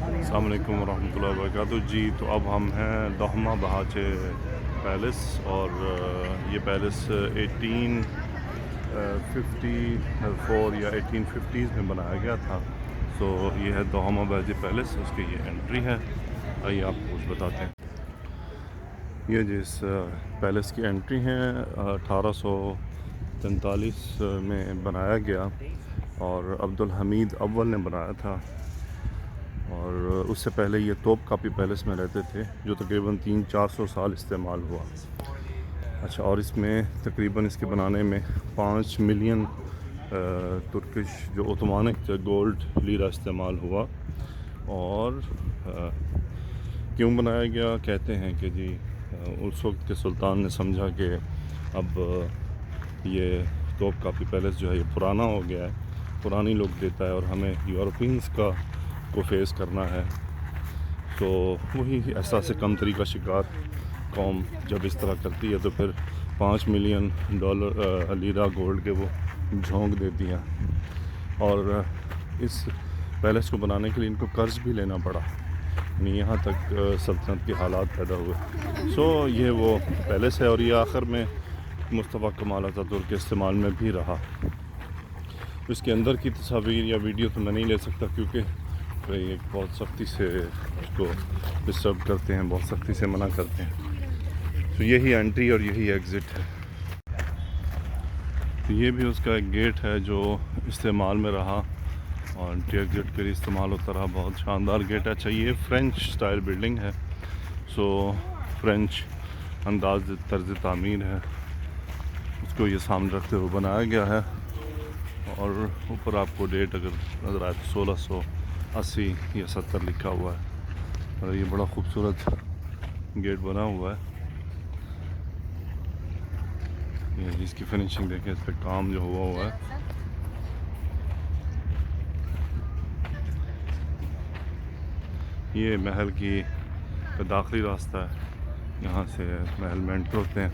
अस्सलाम वालेकुम रहमतुल्लाहि व बरकातुहू जी। तो अब हम हैं दोहमा बहाचे पैलेस, और ये पैलेस 1854 या 1850s में बनाया गया था। सो ये है दोहमा बहाचे पैलेस, उसकी ये एंट्री है। आइए आपको कुछ बताते हैं। ये जिस पैलेस की एंट्री है 1843 में बनाया गया, और अब्दुल हमीद अव्वल ने बनाया था। और उससे पहले ये तोप कापी पैलेस में रहते थे, जो तकरीबन 300-400 साल इस्तेमाल हुआ। अच्छा, और इसमें तकरीबन इसके बनाने में 5 मिलियन तुर्किश जो ओतमानिक गोल्ड लीरा इस्तेमाल हुआ। और क्यों बनाया गया, कहते हैं कि जी उस वक्त के सुल्तान ने समझा कि अब ये तोप कापी पैलेस जो है ये पुराना हो गया है, पुरानी लुक देता है, और हमें यूरोपियंस को फेस करना है। तो वही एहसास कमतरी का शिकार कौम जब इस तरह करती है, तो फिर 5 मिलियन डॉलर लीरा गोल्ड के वो झोंक देती हैं। और इस पैलेस को बनाने के लिए इनको कर्ज़ भी लेना पड़ा, यानी यहाँ तक सल्तनत के हालात पैदा हुए। सो ये वो पैलेस है, और ये आखिर में मुस्तफ़ा कमाल अतातुर्क के इस्तेमाल में भी रहा। इसके अंदर की तस्वीर या वीडियो तो मैं नहीं ले सकता, क्योंकि ये बहुत सख्ती से उसको डिस्टर्ब करते हैं, बहुत सख्ती से मना करते हैं। तो यही एंट्री और यही एग्ज़िट है। तो ये भी उसका एक गेट है जो इस्तेमाल में रहा, और एंट्री एग्ज़िट के लिए इस्तेमाल होता रहा। बहुत शानदार गेट है। अच्छा, ये फ़्रेंच स्टाइल बिल्डिंग है, सो फ्रेंच अंदाज़ तर्ज़ तामीर है, उसको ये सामने रखते हुए बनाया गया है। और ऊपर आपको डेट अगर नज़र आए तो 1680 या 70 लिखा हुआ है। और ये बड़ा खूबसूरत गेट बना हुआ है। ये इसकी फिनिशिंग देखें, इस पर काम जो हुआ है। ये महल की दाखिली रास्ता है, यहाँ से महल में एंटर होते हैं,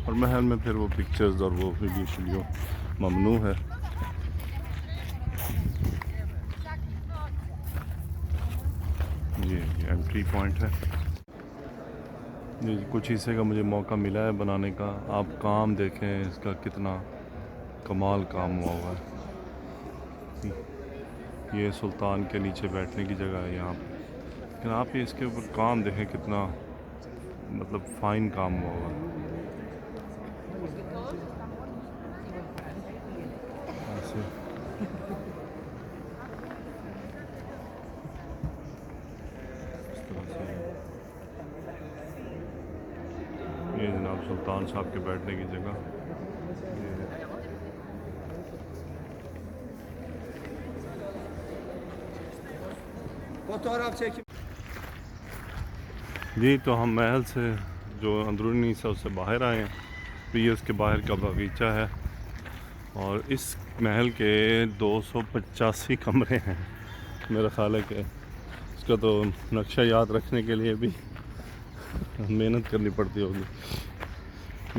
और महल में फिर वो पिक्चर्स और वो वीडियो ममनू है। ये एंट्री पॉइंट है। ये कुछ हिस्से का मुझे मौका मिला है बनाने का। आप काम देखें, इसका कितना कमाल काम हुआ हुआ है। ये सुल्तान के नीचे बैठने की जगह है यहाँ पे, लेकिन आप ये इसके ऊपर काम देखें, कितना मतलब फ़ाइन काम हुआ हुआ है। ऐसे इस तरह से ये जनाब सुल्तान साहब के बैठने की जगह। जी, तो हम महल से जो अंदरूनी हिस्सा उससे बाहर आए हैं। तो ये उसके बाहर का बगीचा है, और इस महल के 285 कमरे हैं। मेरा ख्याल है कि इसका तो नक्शा याद रखने के लिए भी मेहनत करनी पड़ती होगी।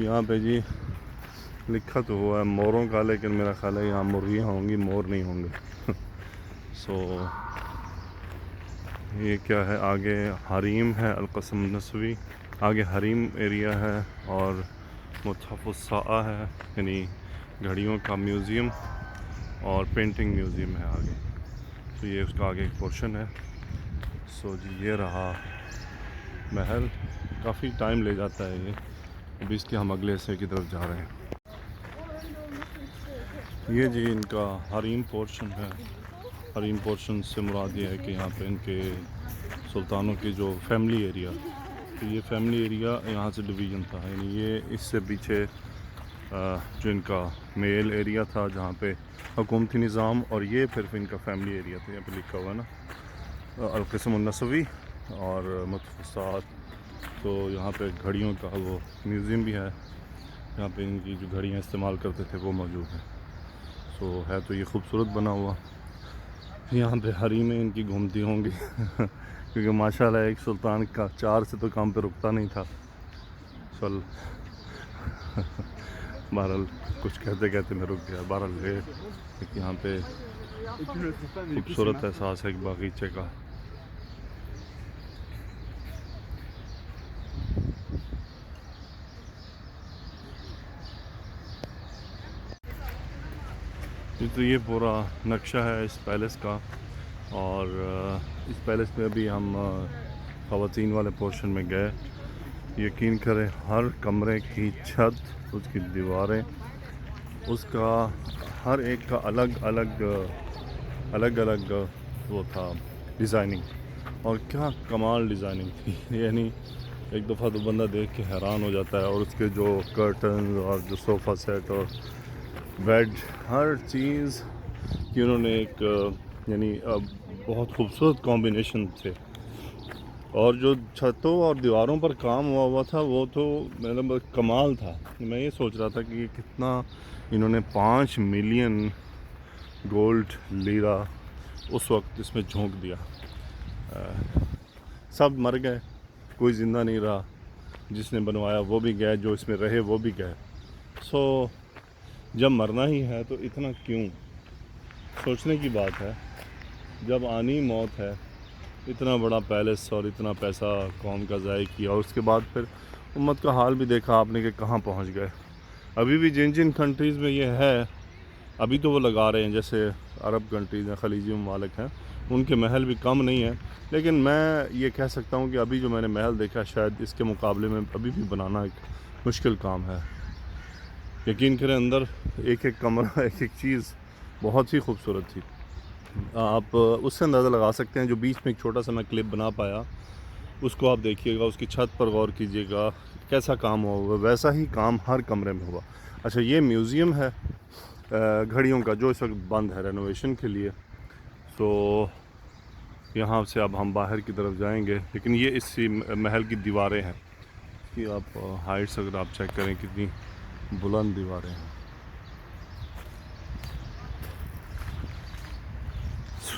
यहाँ पे जी लिखा तो हुआ है मोरों का, लेकिन मेरा ख्याल है यहाँ मुर्गियाँ होंगी, मोर नहीं होंगे। सो ये क्या है, आगे हरीम है अलक़स्म नस्वी, आगे हरीम एरिया है, और मुतहफ़्फ़ुस्साआ है, यानी घड़ियों का म्यूज़ियम और पेंटिंग म्यूज़ियम है आगे। तो ये उसका आगे एक पोर्शन है। सो जी ये रहा महल। काफ़ी टाइम ले जाता है ये। अभी इसके हम अगले हिस्से की तरफ जा रहे हैं। ये जी इनका हरीम पोर्शन है। हरीम पोर्शन से मुराद ये है कि यहाँ पे इनके सुल्तानों की जो फैमिली एरिया, तो ये फैमिली एरिया यहाँ से डिवीज़न था, यानी ये इससे पीछे जो इनका मेल एरिया था जहाँ पे हुकूमती निज़ाम, और ये फिर इनका फैमिली एरिया था। यहाँ पे लिखा हुआ है ना अलक़स्म नस्वी और मुतहफ़्फ़ुस्सात। तो यहाँ पे घड़ियों का वो म्यूज़ियम भी है, यहाँ पे इनकी जो घड़ियाँ इस्तेमाल करते थे वो मौजूद है। सो है तो ये खूबसूरत बना हुआ। यहाँ पे हरीमें इनकी घूमती होंगी क्योंकि माशाल्लाह एक सुल्तान का 4 से तो काम पे रुकता नहीं था। चल बहरहाल कुछ कहते कहते मैं रुक गया। बहरहाल ये एक यहाँ पे खूबसूरत एहसास है एक बागीचे का। ये पूरा नक्शा है इस पैलेस का। और इस पैलेस में अभी हम ख़वातीन वाले पोर्शन में गए। यकीन करें, हर कमरे की छत, उसकी दीवारें, उसका हर एक का अलग अलग वो था डिज़ाइनिंग। और क्या कमाल डिज़ाइनिंग थी। यानी एक दफ़ा तो बंदा देख के हैरान हो जाता है। और उसके जो कर्टन और जो सोफ़ा सेट और बेड, हर चीज़ की उन्होंने एक यानी बहुत खूबसूरत कॉम्बिनेशन थे। और जो छतों और दीवारों पर काम हुआ था वो तो मतलब कमाल था। मैं ये सोच रहा था कि ये कितना इन्होंने 5 मिलियन गोल्ड लीरा उस वक्त इसमें झोंक दिया। सब मर गए, कोई ज़िंदा नहीं रहा। जिसने बनवाया वो भी गए, जो इसमें रहे वो भी गए। सो जब मरना ही है तो इतना क्यों, सोचने की बात है। जब आनी मौत है, इतना बड़ा पैलेस और इतना पैसा कौम का ज़ाय किया, और उसके बाद फिर उम्मत का हाल भी देखा आपने कि कहाँ पहुँच गए। अभी भी जिन जिन कंट्रीज़ में ये है, अभी तो वो लगा रहे हैं, जैसे अरब कंट्रीज़ हैं, खलीजी ममालिक हैं, उनके महल भी कम नहीं हैं। लेकिन मैं ये कह सकता हूँ कि अभी जो मैंने महल देखा, शायद इसके मुकाबले में अभी भी बनाना एक मुश्किल काम है। यकीन करें, अंदर एक एक कमरा, एक एक चीज़ बहुत ही खूबसूरत थी। आप उससे अंदाज़ा लगा सकते हैं। जो बीच में एक छोटा सा मैं क्लिप बना पाया, उसको आप देखिएगा, उसकी छत पर गौर कीजिएगा, कैसा काम हुआ हुआ। वैसा ही काम हर कमरे में हुआ। अच्छा, ये म्यूज़ियम है घड़ियों का, जो इस वक्त बंद है रेनोवेशन के लिए। तो यहाँ से अब हम बाहर की तरफ जाएंगे। लेकिन ये इसी महल की दीवारें हैं कि आप हाइट्स अगर आप चेक करें कितनी बुलंद दीवारें हैं।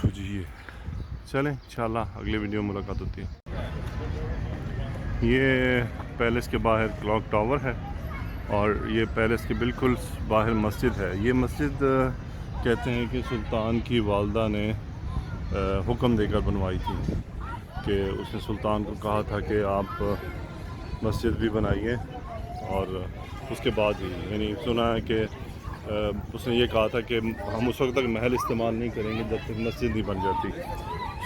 जी, चलें, इंशाल्लाह अगली वीडियो में मुलाकात होती है। ये पैलेस के बाहर क्लॉक टावर है और ये पैलेस के बिल्कुल बाहर मस्जिद है। ये मस्जिद कहते हैं कि सुल्तान की वालदा ने हुक्म देकर बनवाई थी कि उसने सुल्तान को कहा था कि आप मस्जिद भी बनाइए। और उसके बाद ही यानी सुना है कि उसने ये कहा था कि हम उस वक्त तक महल इस्तेमाल नहीं करेंगे जब तक मस्जिद नहीं बन जाती।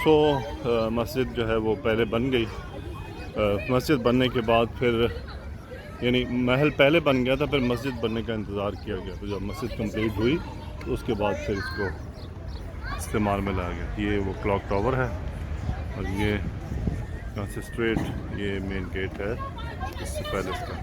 सो मस्जिद जो है वो पहले बन गई। मस्जिद बनने के बाद फिर यानी महल पहले बन गया था, फिर मस्जिद बनने का इंतज़ार किया गया। तो जब मस्जिद कंप्लीट हुई तो उसके बाद फिर इसको इस्तेमाल में लाया गया। ये वो क्लॉक टावर है और ये यहाँ से स्ट्रेट ये मेन गेट है इस पैलेस का।